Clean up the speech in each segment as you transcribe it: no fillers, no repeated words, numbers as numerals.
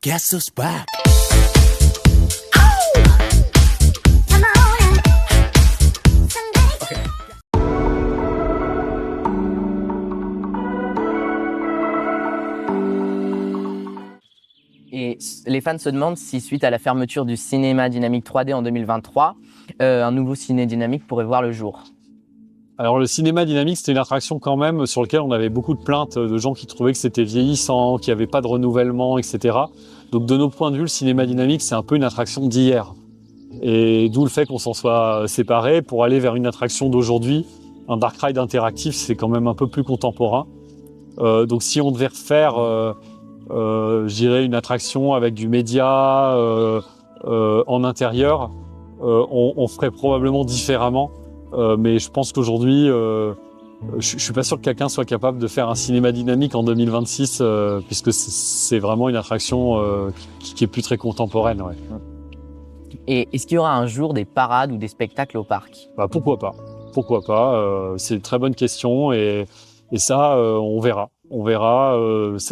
Guess who's back? Et les fans se demandent si, suite à la fermeture du cinéma dynamique 3D en 2023, un nouveau ciné dynamique pourrait voir le jour. Alors le cinéma dynamique, c'était une attraction quand même sur laquelle on avait beaucoup de plaintes de gens qui trouvaient que c'était vieillissant, qu'il n'y avait pas de renouvellement, etc. Donc de nos points de vue, le cinéma dynamique, c'est un peu une attraction d'hier. Et d'où le fait qu'on s'en soit séparés pour aller vers une attraction d'aujourd'hui. Un dark ride interactif, c'est quand même un peu plus contemporain. Donc si on devait refaire, je dirais, une attraction avec du média en intérieur, on ferait probablement différemment. Mais je pense qu'aujourd'hui, je suis pas sûr que quelqu'un soit capable de faire un cinéma dynamique en 2026, puisque c'est vraiment une attraction qui est plus très contemporaine. Ouais. Et est-ce qu'il y aura un jour des parades ou des spectacles au parc? Bah, pourquoi pas? Pourquoi pas? C'est une très bonne question et ça, on verra. On verra.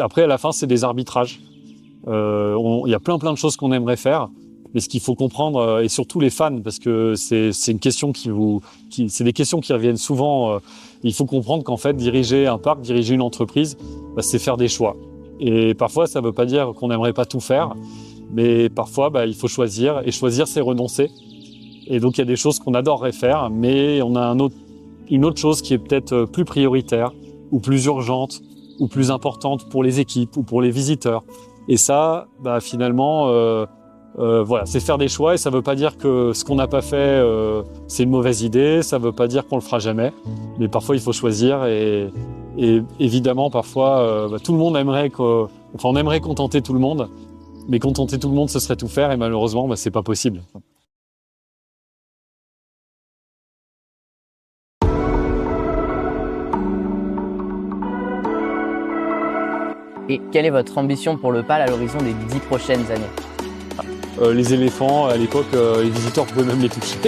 Après, à la fin, c'est des arbitrages. Il y a plein de choses qu'on aimerait faire. Mais ce qu'il faut comprendre, et surtout les fans, parce que c'est une question c'est des questions qui reviennent souvent. Il faut comprendre qu'en fait, diriger un parc, diriger une entreprise, bah, c'est faire des choix. Et parfois, ça ne veut pas dire qu'on n'aimerait pas tout faire, mais parfois, bah, il faut choisir. Et choisir, c'est renoncer. Et donc, il y a des choses qu'on adorerait faire, mais on a une autre chose qui est peut-être plus prioritaire, ou plus urgente, ou plus importante pour les équipes, ou pour les visiteurs. Et ça, bah, finalement, voilà, c'est faire des choix et ça veut pas dire que ce qu'on n'a pas fait, c'est une mauvaise idée, ça veut pas dire qu'on le fera jamais, mais parfois il faut choisir et évidemment parfois tout le monde aimerait on aimerait contenter tout le monde, mais contenter tout le monde ce serait tout faire et malheureusement c'est pas possible. Et quelle est votre ambition pour le PAL à l'horizon des 10 prochaines années? Les éléphants, à l'époque, les visiteurs pouvaient même les toucher.